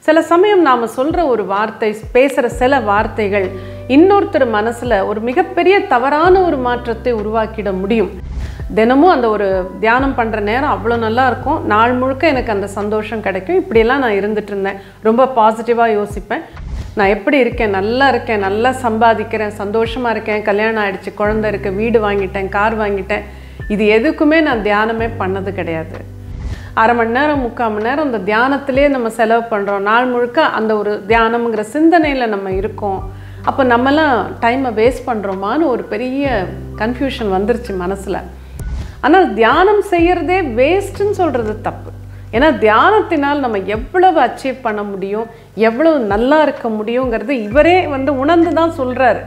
சில சமயம் நாம் சொல்கிற ஒரு வார்த்தை, பேசுகிற சில வார்த்தைகள் இன்னொருத்தர் மனசில் ஒரு மிகப்பெரிய தவறான ஒரு மாற்றத்தை உருவாக்கிட முடியும். தினமும் அந்த ஒரு தியானம் பண்ணுற நேரம் அவ்வளோ நல்லா இருக்கும். நாள் முழுக்க எனக்கு அந்த சந்தோஷம் கிடைக்கும். இப்படியெல்லாம் நான் இருந்துட்டு இருந்தேன். ரொம்ப பாசிட்டிவாக யோசிப்பேன். நான் எப்படி இருக்கேன், நல்லா சம்பாதிக்கிறேன், சந்தோஷமாக இருக்கேன், கல்யாணம் ஆகிடுச்சு, குழந்தை இருக்குது, வீடு வாங்கிட்டேன், கார் வாங்கிட்டேன். இது எதுக்குமே நான் தியானமே பண்ணது கிடையாது. அரை மணி நேரம் 3/4 மணி நேரம் அந்த தியானத்திலே நம்ம செலவு பண்ணுறோம். நாள் முழுக்க அந்த ஒரு தியானம்ங்கிற சிந்தனையில் நம்ம இருக்கோம். அப்போ நம்மலாம் டைமை வேஸ்ட் பண்ணுறோமான்னு ஒரு பெரிய கன்ஃபியூஷன் வந்துருச்சு மனசில். ஆனால் தியானம் செய்கிறதே வேஸ்ட்டுன்னு சொல்கிறது தப்பு. ஏன்னா தியானத்தினால் நம்ம எவ்வளவு அச்சீவ் பண்ண முடியும், எவ்வளவு நல்லா இருக்க முடியுங்கிறது இவரே உணர்ந்து தான் சொல்கிறாரு.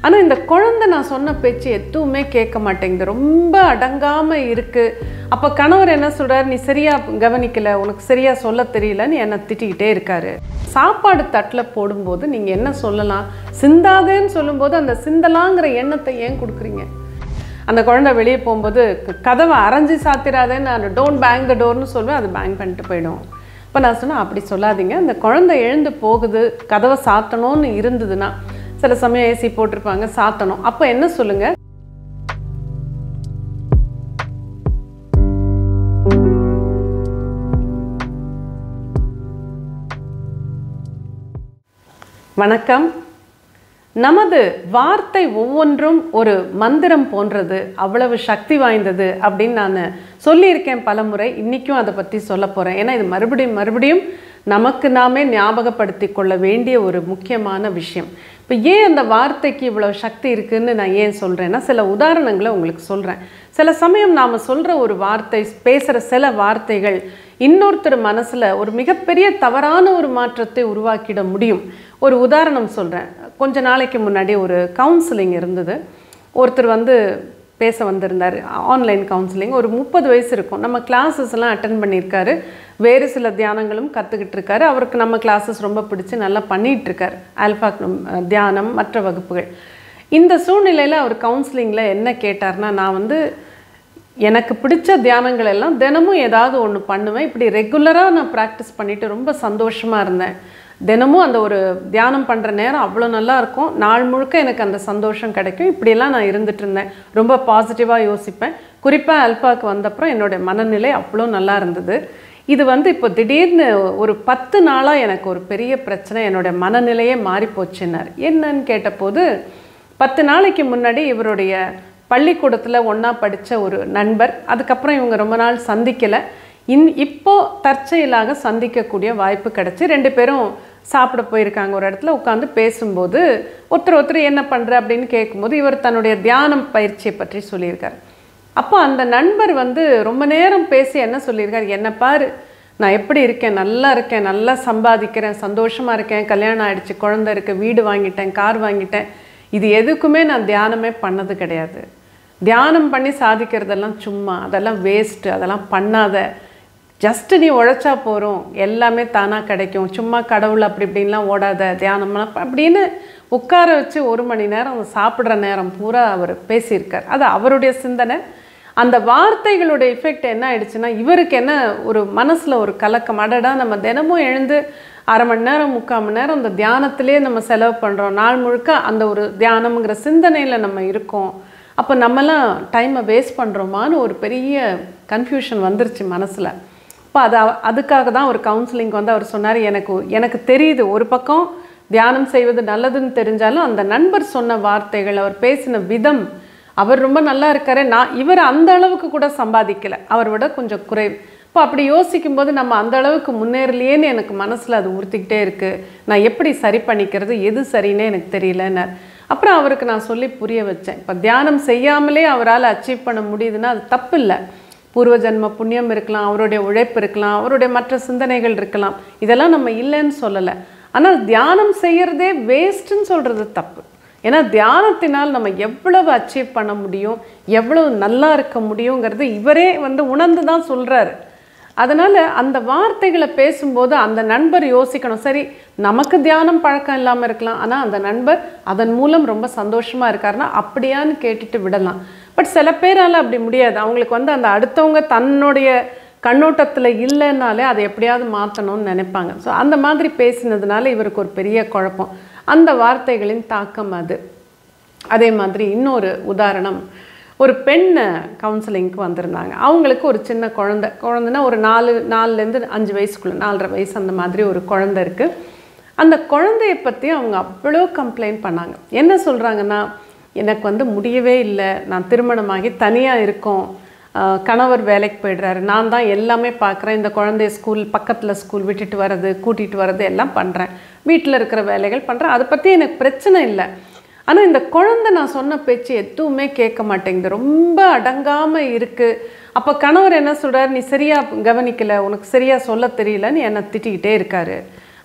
ஆனால் இந்த குழந்தை நான் சொன்ன பேச்சு எதுவுமே கேட்க மாட்டேங்குது, ரொம்ப அடங்காமல் இருக்குது. அப்போ கணவர் என்ன சொல்கிறார், நீ சரியாக கவனிக்கலை, உனக்கு சரியாக சொல்ல தெரியலன்னு என்னை திட்டிக்கிட்டே இருக்காரு. சாப்பாடு தட்டில் போடும்போது நீங்கள் என்ன சொல்லலாம், சிந்தாதேன்னு சொல்லும்போது அந்த சிந்தலாங்கிற எண்ணத்தை ஏன் கொடுக்குறீங்க? அந்த குழந்தை வெளியே போகும்போது கதவை அரைஞ்சி சாத்திராதேன்னு நான் டோன்ட் பேங் த டோர்னு சொல்லுவேன், அது பேங் பண்ணிட்டு போயிடும். இப்போ நான் சொன்னேன், அப்படி சொல்லாதீங்க. அந்த குழந்தை எழுந்து போகுது, கதவை சாத்தணும்னு இருந்ததுன்னா, சில சமயம் ஏசி போட்டிருப்பாங்க, சாத்தணும். அப்போ என்ன சொல்லுங்க, வணக்கம். நமது வார்த்தை ஒவ்வொன்றும் ஒரு மந்திரம் போன்றது, அவ்வளவு சக்தி வாய்ந்தது அப்படின்னு நான் சொல்லியிருக்கேன் பல முறை. இன்றைக்கும் அதை பற்றி சொல்ல போகிறேன். ஏன்னா இது மறுபடியும் நமக்கு நாமே ஞாபகப்படுத்தி கொள்ள வேண்டிய ஒரு முக்கியமான விஷயம். இப்போ ஏன் அந்த வார்த்தைக்கு இவ்வளோ சக்தி இருக்குதுன்னு நான் ஏன் சொல்கிறேன்னா, சில உதாரணங்களை உங்களுக்கு சொல்கிறேன். சில சமயம் நாம் சொல்கிற ஒரு வார்த்தை, பேசுகிற சில வார்த்தைகள் இன்னொருத்தர் மனசில் ஒரு மிகப்பெரிய தவறான ஒரு மாற்றத்தை உருவாக்கிட முடியும். ஒரு உதாரணம் சொல்கிறேன். கொஞ்ச நாளைக்கு முன்னாடி ஒரு கவுன்சிலிங் இருந்தது. ஒருத்தர் பேச வந்திருந்தார், ஆன்லைன் கவுன்சிலிங். ஒரு 30 வயசு இருக்கும். நம்ம கிளாஸஸ்லாம் அட்டன் பண்ணியிருக்காரு, வேறு சில தியானங்களும் கற்றுக்கிட்டு இருக்காரு. அவருக்கு நம்ம கிளாஸஸ் ரொம்ப பிடிச்சி நல்லா பண்ணிகிட்ருக்கார், ஆல்ஃபா தியானம், மற்ற வகுப்புகள். இந்த சூழ்நிலையில் அவர் கவுன்சிலிங்கில் என்ன கேட்டார்னா, நான் எனக்கு பிடிச்ச தியானங்கள் எல்லாம் தினமும் ஏதாவது ஒன்று பண்ணுவேன், இப்படி ரெகுலராக நான் ப்ராக்டிஸ் பண்ணிவிட்டு ரொம்ப சந்தோஷமாக இருந்தேன். தினமும் அந்த ஒரு தியானம் பண்ணுற நேரம் அவ்வளோ நல்லா இருக்கும். நாள் முழுக்க எனக்கு அந்த சந்தோஷம் கிடைக்கும். இப்படியெல்லாம் நான் இருந்துட்டு இருந்தேன். ரொம்ப பாசிட்டிவாக யோசிப்பேன். குறிப்பாக அல்பாவுக்கு வந்தப்புறம் என்னோடய மனநிலை அவ்வளோ நல்லா இருந்தது. இது இப்போ திடீர்னு ஒரு 10 நாளாக எனக்கு ஒரு பெரிய பிரச்சனை, என்னோடய மனநிலையே மாறிப்போச்சுன்னார். என்னன்னு கேட்டபோது, 10 நாளைக்கு முன்னாடி இவருடைய பள்ளிக்கூடத்தில் ஒன்றா படித்த ஒரு நண்பர், அதுக்கப்புறம் இவங்க ரொம்ப நாள் சந்திக்கலை. இப்போது தற்செயலாக சந்திக்கக்கூடிய வாய்ப்பு கிடச்சி 2 பேரும் சாப்பிட போயிருக்காங்க. ஒரு இடத்துல உட்காந்து பேசும்போது ஒருத்தர் என்ன பண்ணுற அப்படின்னு கேட்கும்போது இவர் தன்னுடைய தியானம் பயிற்சியை பற்றி சொல்லியிருக்கார். அப்போ அந்த நண்பர் ரொம்ப நேரம் பேசி என்ன சொல்லியிருக்கார், என்னை பாரு, நான் எப்படி இருக்கேன், நல்லா சம்பாதிக்கிறேன், சந்தோஷமாக இருக்கேன், கல்யாணம் ஆகிடுச்சு, குழந்தை இருக்குது, வீடு வாங்கிட்டேன், கார் வாங்கிட்டேன். இது எதுக்குமே நான் தியானமே பண்ணது கிடையாது. தியானம் பண்ணி சாதிக்கிறதெல்லாம் சும்மா, அதெல்லாம் வேஸ்ட்டு, அதெல்லாம் பண்ணாத. ஜஸ்ட்டு நீ உழைச்சா போகிறோம், எல்லாமே தானாக கிடைக்கும், சும்மா கடவுள் அப்படி இப்படின்லாம் ஓடாத, தியானம்லாம் அப்படின்னு உட்கார வச்சு 1 மணி நேரம் சாப்பிட்ற நேரம் பூரா அவர் பேசியிருக்கார். அது அவருடைய சிந்தனை. அந்த வார்த்தைகளுடைய எஃபெக்ட் என்ன ஆயிடுச்சுன்னா, இவருக்கு என்ன ஒரு மனசில் ஒரு கலக்கம், அடடா நம்ம தினமும் எழுந்து அரை மணி நேரம் 3/4 மணி நேரம் அந்த தியானத்திலே நம்ம செலவு பண்ணுறோம். நாள் முழுக்க அந்த ஒரு தியானம்ங்கிற சிந்தனையில் நம்ம இருக்கோம். அப்போ நம்மலாம் டைமை வேஸ்ட் பண்ணுறோமான்னு ஒரு பெரிய கன்ஃபியூஷன் வந்துருச்சு மனசில். இப்போ அதுக்காக தான் ஒரு கவுன்சிலிங் அவர் சொன்னார், எனக்கு தெரியுது, ஒரு பக்கம் தியானம் செய்வது நல்லதுன்னு தெரிஞ்சாலும் அந்த நண்பர் சொன்ன வார்த்தைகள், அவர் பேசின விதம், அவர் ரொம்ப நல்லா இருக்காரு, இவர் அந்த அளவுக்கு கூட சம்பாதிக்கலை, அவர் விட கொஞ்சம் குறைவு. இப்போ அப்படி யோசிக்கும்போது நம்ம அந்த அளவுக்கு முன்னேறலையேன்னு எனக்கு மனசில் அது உறுத்திக்கிட்டே இருக்குது. நான் எப்படி சரி பண்ணிக்கிறது, எது சரின்னே எனக்கு தெரியலன்னார். அப்புறம் அவருக்கு நான் சொல்லி புரிய வச்சேன். இப்போ தியானம் செய்யாமலே அவரால் அச்சீவ் பண்ண முடியுதுன்னா அது தப்பு இல்லை. பூர்வ ஜன்ம புண்ணியம் இருக்கலாம், அவருடைய உழைப்பு இருக்கலாம், அவருடைய மற்ற சிந்தனைகள் இருக்கலாம், இதெல்லாம் நம்ம இல்லைன்னு சொல்லலை. ஆனால் தியானம் செய்கிறதே வேஸ்ட்டுன்னு சொல்கிறது தப்பு. ஏன்னா தியானத்தினால் நம்ம எவ்வளவு அச்சீவ் பண்ண முடியும், எவ்வளவு நல்லா இருக்க முடியுங்கிறது இவரே உணர்ந்து தான் சொல்கிறாரு. அதனால் அந்த வார்த்தைகளை பேசும்போது அந்த நண்பர் யோசிக்கணும், சரி நமக்கு தியானம் பழக்கம் இல்லாமல் இருக்கலாம், ஆனால் அந்த நண்பர் அதன் மூலம் ரொம்ப சந்தோஷமாக இருக்காருன்னா அப்படியான்னு கேட்டுட்டு விடலாம். பட் சில பேரால் அப்படி முடியாது. அவங்களுக்கு அந்த அடுத்தவங்க தன்னுடைய கண்ணோட்டத்தில் இல்லைன்னாலே அதை எப்படியாவது மாற்றணும்னு நினைப்பாங்க. ஸோ அந்த மாதிரி பேசினதுனால இவருக்கு ஒரு பெரிய குழப்பம். அந்த வார்த்தைகளின் தாக்கம் அது. அதே மாதிரி இன்னொரு உதாரணம், ஒரு பெண் கவுன்சிலிங்க்கு வந்திருந்தாங்க. அவங்களுக்கு ஒரு சின்ன குழந்தைன்னா ஒரு 4லேருந்து 5 வயசுக்குள்ளே, 4.5 வயசு அந்த மாதிரி ஒரு குழந்தை இருக்குது. அந்த குழந்தைய பற்றி அவங்க அவ்வளோ கம்ப்ளைண்ட் பண்ணாங்க. என்ன சொல்கிறாங்கன்னா, எனக்கு வந்து முடியவே இல்லை, நான் திருமணமாகி தனியாக இருக்கோம், கணவர் வேலைக்கு போய்டுறாரு, நான் தான் எல்லாமே பார்க்குறேன், இந்த குழந்தைய பக்கத்தில் ஸ்கூல் விட்டுட்டு வர்றது, கூட்டிகிட்டு வர்றது எல்லாம் பண்ணுறேன், வீட்டில் இருக்கிற வேலைகள் பண்ணுறேன், அதை பற்றி எனக்கு பிரச்சனை இல்லை. ஆனால் இந்த குழந்தை நான் சொன்ன பேச்சு எதுவுமே கேட்க மாட்டேங்குது, ரொம்ப அடங்காமல் இருக்குது. அப்போ கணவர் என்ன சொல்கிறார், நீ சரியாக கவனிக்கலை, உனக்கு சரியாக சொல்ல தெரியலன்னு என்னை திட்டிக்கிட்டே இருக்காரு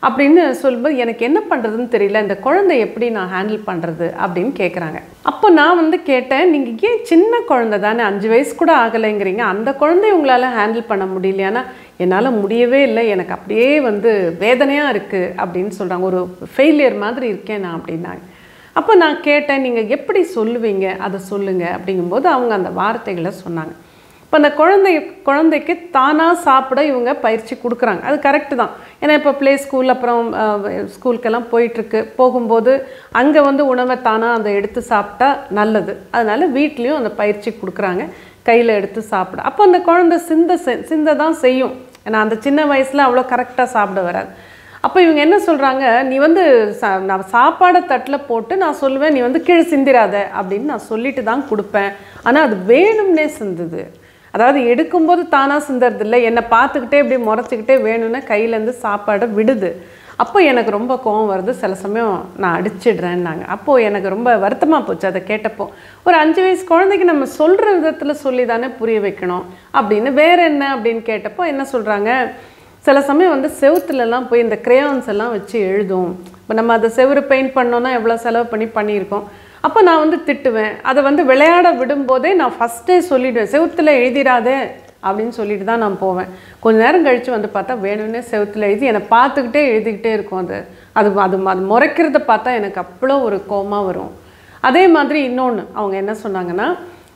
அப்படின்னு சொல்லும்போது எனக்கு என்ன பண்ணுறதுன்னு தெரியல, இந்த குழந்தை எப்படி நான் ஹேண்டில் பண்ணுறது அப்படின்னு கேட்குறாங்க. அப்போ நான் வந்து கேட்டேன், நீங்கள் ஏன் சின்ன குழந்தை தானே, 5 வயசு கூட ஆகலைங்கிறீங்க, அந்த குழந்தைய உங்களால் ஹேண்டில் பண்ண முடியலையானா, என்னால் முடியவே இல்லை, எனக்கு அப்படியே வந்து வேதனையாக இருக்குது அப்படின்னு சொல்கிறாங்க, ஒரு ஃபெயிலியர் மாதிரி இருக்கேன் நான் அப்படின்னாங்க. அப்போ நான் கேட்டேன், நீங்கள் எப்படி சொல்லுவீங்க, அதை சொல்லுங்கள் அப்படிங்கும்போது அவங்க அந்த வார்த்தைகளை சொன்னாங்க. இப்போ அந்த குழந்தைக்கு தானாக சாப்பிட இவங்க பயிற்சி கொடுக்குறாங்க. அது கரெக்டு தான். ஏன்னா இப்போ ப்ளே ஸ்கூல் அப்புறம் ஸ்கூலுக்கெல்லாம் போயிட்டுருக்கு, போகும்போது அங்கே வந்து உணவை தானாக அதை எடுத்து சாப்பிட்டா நல்லது. அதனால் வீட்லேயும் அந்த பயிற்சி கொடுக்குறாங்க, கையில் எடுத்து சாப்பிட. அப்போ அந்த குழந்தை சிந்த தான் செய்யும். ஏன்னா அந்த சின்ன வயசில் அவ்வளோ கரெக்டாக சாப்பிட வராது. அப்போ இவங்க என்ன சொல்கிறாங்க, நீ வந்து நான் சாப்பாடை தட்டில் போட்டு நான் சொல்லுவேன், நீ வந்து கீழே சிந்திராத அப்படின்னு நான் சொல்லிட்டு தான் கொடுப்பேன். ஆனால் அது வேணும்னே சிந்துது. அதாவது எடுக்கும்போது தானாக சிந்தறதில்லை, என்னை பார்த்துக்கிட்டே இப்படி முறைச்சிக்கிட்டே வேணும்னு கையிலேருந்து சாப்பாடை விடுது. அப்போ எனக்கு ரொம்ப கோவம் வருது, சில சமயம் நான் அடிச்சிடுறேன்னாங்க. அப்போது எனக்கு ரொம்ப வருத்தமாக போச்சு அதை கேட்டப்போ. ஒரு 5 வயசு குழந்தைக்கு நம்ம சொல்கிற விதத்தில் சொல்லி தானே புரிய வைக்கணும் அப்படின்னு. வேறு என்ன அப்படின்னு கேட்டப்போ என்ன சொல்கிறாங்க, சில சமயம் வந்து செவுத்துலலாம் போய் இந்த கிரேயான்ஸ் எல்லாம் வச்சு எழுதும். இப்போ நம்ம அதை செவுறு பெயிண்ட் பண்ணோன்னா எவ்வளோ செலவு பண்ணியிருக்கோம். அப்போ நான் வந்து திட்டுவேன். அதை வந்து விளையாட விடும்போதே நான் ஃபஸ்ட்டே சொல்லிவிடுவேன், செவுத்தில் எழுதிடாதே அப்படின்னு சொல்லிட்டு தான் நான் போவேன். கொஞ்சம் நேரம் கழித்து வந்து பார்த்தா வேணும்னே செவுத்தில் எழுதி என்னை பார்த்துக்கிட்டே எழுதிக்கிட்டே இருக்கும். அது முறைக்கிறத பார்த்தா எனக்கு அவ்வளோ ஒரு கோபமாக வரும். அதே மாதிரி இன்னொன்று அவங்க என்ன சொன்னாங்கன்னா,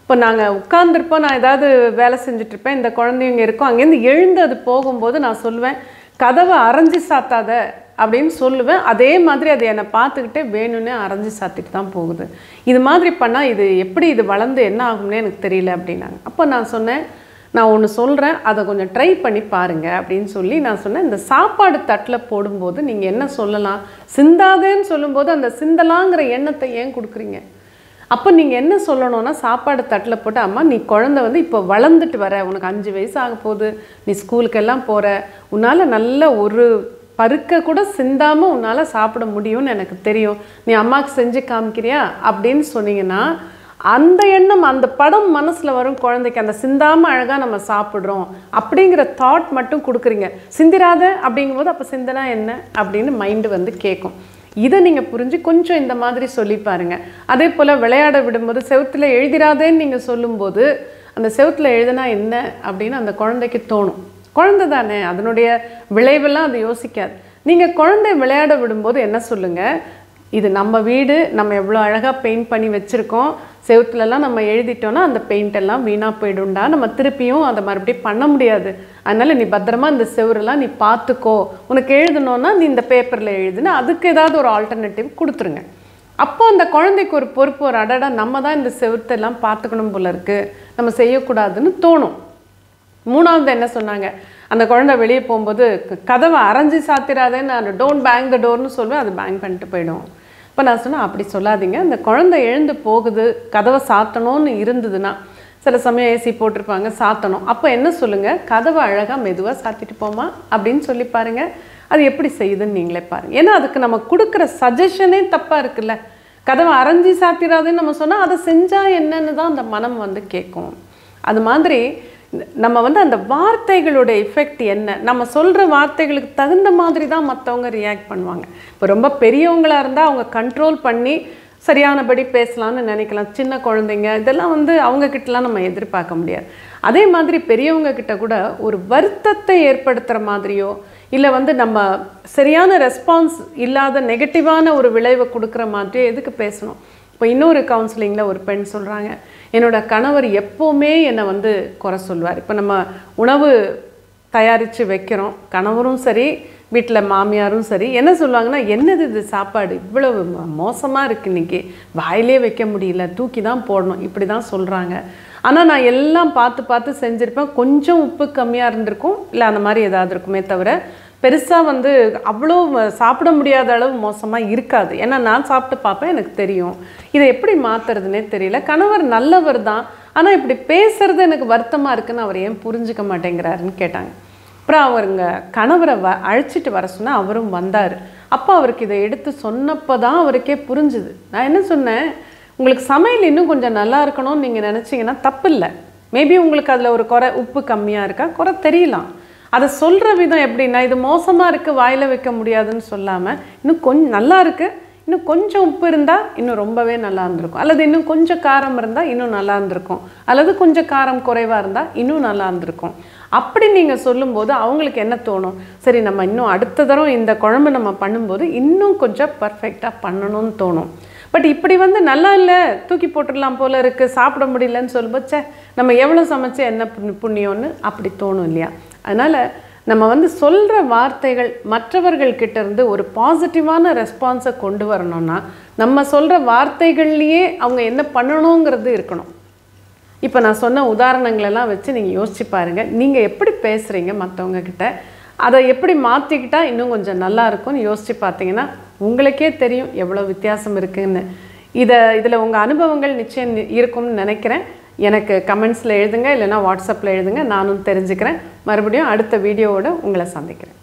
இப்போ நாங்கள் உட்காந்துருப்போம், நான் ஏதாவது வேலை செஞ்சிட்ருப்பேன், இந்த குழந்தைங்க இருக்கும், அங்கேருந்து எழுந்து அது போகும்போது நான் சொல்லுவேன், கதவை அரைஞ்சி சாத்தாத அப்படின்னு சொல்லுவேன். அதே மாதிரி அது என்னை பார்த்துக்கிட்டே வேணும்னே அரைஞ்சி சாத்திட்டு தான் போகுது. இது மாதிரி பண்ணால் இது எப்படி இது வளர்ந்து என்ன ஆகும்னே எனக்கு தெரியல அப்படின்னாங்க. அப்போ நான் சொன்னேன், நான் ஒன்று சொல்கிறேன், அதை கொஞ்சம் ட்ரை பண்ணி பாருங்கள் அப்படின்னு சொல்லி நான் சொன்னேன். இந்த சாப்பாடு தட்டில் போடும்போது நீங்கள் என்ன சொல்லலாம், சிந்தாதேன்னு சொல்லும்போது அந்த சிந்தலாங்கிற எண்ணத்தை ஏன் கொடுக்குறீங்க? அப்போ நீங்கள் என்ன சொல்லணும்னா, சாப்பாடு தட்டில் போட்டு, அம்மா நீ குழந்தை வந்து இப்போ வளர்ந்துட்டு வர, உனக்கு 5 வயசு ஆக போகுது, நீ ஸ்கூலுக்கெல்லாம் போகிற, உன்னால் நல்ல ஒரு பருக்க கூட சிந்தாமல் உன்னால் சாப்பிட முடியும்னு எனக்கு தெரியும், நீ அம்மாவுக்கு செஞ்சு காமிக்கிறியா அப்படின்னு சொன்னீங்கன்னா, அந்த எண்ணம் அந்த படம் மனசில் வரும் குழந்தைக்கு. அந்த சிந்தாமல் அழகாக நம்ம சாப்பிட்றோம் அப்படிங்கிற தாட் மட்டும் கொடுக்குறீங்க. சிந்திராத அப்படிங்கும்போது அப்போ சிந்தனா என்ன அப்படின்னு மைண்டு வந்து கேட்கும். இதை நீங்கள் புரிஞ்சு கொஞ்சம் இந்த மாதிரி சொல்லி பாருங்கள். அதே போல் விளையாட விடும்போது செவுத்தில் எழுதிராதேன்னு நீங்கள் சொல்லும்போது அந்த செவுத்தில் எழுதுனா என்ன அப்படின்னு அந்த குழந்தைக்கு தோணும். குழந்தை தானே, அதனுடைய விளைவெல்லாம் அது யோசிக்காது. நீங்கள் குழந்தை விளையாட விடும்போது என்ன சொல்லுங்கள், இது நம்ம வீடு, நம்ம எவ்வளோ அழகாக பெயிண்ட் பண்ணி வச்சுருக்கோம், செவுத்துலலாம் நம்ம எழுதிட்டோன்னா அந்த பெயிண்டெல்லாம் வீணாக போய்டும்டா, நம்ம திருப்பியும் அதை மறுபடியும் பண்ண முடியாது, அதனால் நீ பத்திரமா இந்த செவரெல்லாம் நீ பார்த்துக்கோ, உனக்கு எழுதணுன்னா நீ இந்த பேப்பரில் எழுதுன்னு அதுக்கு ஏதாவது ஒரு ஆல்டர்னேட்டிவ் கொடுத்துருங்க. அப்போ அந்த குழந்தைக்கு ஒரு பொறுப்பு, ஒரு அடடா நம்ம தான் இந்த செவத்தெல்லாம் பார்த்துக்கணும் போல இருக்குது, நம்ம செய்யக்கூடாதுன்னு தோணும். மூணாவது என்ன சொன்னாங்க, அந்த குழந்தை வெளியே போகும்போது கதவை அரைஞ்சி சாத்திராதேன்னு நான் டோன்ட் பேங் த டோர்னு சொல்லுவேன், அது பேங் பண்ணிட்டு போயிடும். இப்போ நான் சொன்னேன், அப்படி சொல்லாதீங்க, அந்த குழந்தை எழுந்து போகுது, கதவை சாத்தணும்னு இருந்ததுன்னா, சில சமயம் ஏசி போட்டிருப்பாங்க, சாத்தணும், அப்போ என்ன சொல்லுங்கள், கதவை அழகாக மெதுவாக சாத்திட்டு போமா அப்படின்னு சொல்லி பாருங்கள், அது எப்படி செய்யுதுன்னு நீங்களே பாருங்கள். ஏன்னா அதுக்கு நம்ம கொடுக்குற சஜஷனே தப்பாக இருக்குல்ல. கதவை அரைஞ்சி சாத்திராதுன்னு நம்ம சொன்னால் அதை செஞ்சால் என்னன்னு தான் அந்த மனம் வந்து கேட்கும். அது மாதிரி நம்ம வந்து அந்த வார்த்தைகளோட எஃபெக்ட் என்ன, நம்ம சொல்கிற வார்த்தைகளுக்கு தகுந்த மாதிரி தான் மற்றவங்க ரியாக்ட் பண்ணுவாங்க. இப்போ ரொம்ப பெரியவங்களாக இருந்தால் அவங்க கண்ட்ரோல் பண்ணி சரியானபடி பேசலான்னு நினைக்கலாம். சின்ன குழந்தைங்க இதெல்லாம் வந்து அவங்கக்கிட்டலாம் நம்ம எதிர்பார்க்க முடியாது. அதே மாதிரி பெரியவங்க கிட்ட கூட ஒரு வருத்தத்தை ஏற்படுத்துகிற மாதிரியோ இல்லை வந்து நம்ம சரியான ரெஸ்பான்ஸ் இல்லாத நெகட்டிவான ஒரு விளைவை கொடுக்குற மாதிரியோ எதுக்கு பேசணும். இப்போ இன்னொரு கவுன்சிலிங்கில் ஒரு பெண் சொல்கிறாங்க, என்னோடய கணவர் எப்போவுமே என்னை வந்து குறை சொல்வார். இப்போ நம்ம உணவு தயாரித்து வைக்கிறோம். கணவரும் சரி, வீட்டில் மாமியாரும் சரி என்ன சொல்லுவாங்கன்னா, என்னது இது சாப்பாடு இவ்வளவு மோசமாக இருக்குது, இன்றைக்கி வாயிலே வைக்க முடியல, தூக்கி தான் போடணும், இப்படி தான் சொல்கிறாங்க. ஆனால் நான் எல்லாம் பார்த்து பார்த்து செஞ்சுருப்பேன். கொஞ்சம் உப்பு கம்மியாக இருந்திருக்கும், இல்லை அந்த மாதிரி ஏதாவது இருக்குமே தவிர பெருசாக அவ்வளோ சாப்பிட முடியாத அளவு மோசமாக இருக்காது. ஏன்னா நான் சாப்பிட்டு பார்ப்பேன், எனக்கு தெரியும். இதை எப்படி மாற்றுறதுனே தெரியல. கணவர் நல்லவர் தான், ஆனால் இப்படி பேசுகிறது எனக்கு வருத்தமாக இருக்குன்னு அவர் ஏன் புரிஞ்சிக்க மாட்டேங்கிறாருன்னு கேட்டாங்க. அப்புறம் அவருங்க கணவரை அழைச்சிட்டு வர சொன்னால் அவரும் வந்தார். அப்போ அவருக்கு இதை எடுத்து சொன்னப்போ தான் அவருக்கே புரிஞ்சுது. நான் என்ன சொன்னேன், உங்களுக்கு சமையல் இன்னும் கொஞ்சம் நல்லா இருக்கணும்னு நீங்கள் நினச்சிங்கன்னா தப்பு இல்லை. மேபி உங்களுக்கு அதில் ஒரு குறை, உப்பு கம்மியாக இருக்கா, குறை தெரியலாம். அதை சொல்கிற விதம் எப்படின்னா, இது மோசமாக இருக்குது வாயில் வைக்க முடியாதுன்னு சொல்லாமல், இன்னும் கொஞ்சம் நல்லா இருக்குது, இன்னும் கொஞ்சம் உப்பு இருந்தால் இன்னும் ரொம்பவே நல்லா இருந்திருக்கும், அல்லது இன்னும் கொஞ்சம் காரம் இருந்தால் இன்னும் நல்லா இருந்திருக்கும், அல்லது கொஞ்சம் காரம் குறைவாக இருந்தால் இன்னும் நல்லா இருந்திருக்கும். அப்படி நீங்கள் சொல்லும்போது அவங்களுக்கு என்ன தோணும், சரி நம்ம இன்னும் அடுத்த தரம் இந்த குழம்பு நம்ம பண்ணும்போது இன்னும் கொஞ்சம் பர்ஃபெக்டாக பண்ணணும்னு தோணும். பட் இப்படி நல்லா இல்லை, தூக்கி போட்டுடலாம் போல இருக்குது, சாப்பிட முடியலன்னு சொல்லும்போது சே நம்ம எவ்வளோ சமைச்சு என்ன புண்ணியம்னு அப்படி தோணும் இல்லையா? அதனால் நம்ம சொல்கிற வார்த்தைகள் மற்றவர்கள்கிட்ட இருந்து ஒரு பாசிட்டிவான ரெஸ்பான்ஸை கொண்டு வரணும்னா நம்ம சொல்கிற வார்த்தைகள்லேயே அவங்க என்ன பண்ணணுங்கிறது இருக்கணும். இப்போ நான் சொன்ன உதாரணங்களெல்லாம் வச்சு நீங்கள் யோசிச்சு பாருங்கள், நீங்கள் எப்படி பேசுகிறீங்க மற்றவங்கக்கிட்ட, அதை எப்படி மாற்றிக்கிட்டால் இன்னும் கொஞ்சம் நல்லா இருக்கும்னு யோசித்து பார்த்தீங்கன்னா உங்களுக்கே தெரியும் எவ்வளோ வித்தியாசம் இருக்குதுன்னு. இதில் உங்கள் அனுபவங்கள் நிச்சயம் இருக்கும்னு நினைக்கிறேன். எனக்கு கமெண்ட்ஸில் எழுதுங்க, இல்லைனா வாட்ஸ்அப்பில் எழுதுங்க, நானும் தெரிஞ்சுக்கிறேன். மறுபடியும் அடுத்த வீடியோவோடு உங்களை சந்திக்கிறேன்.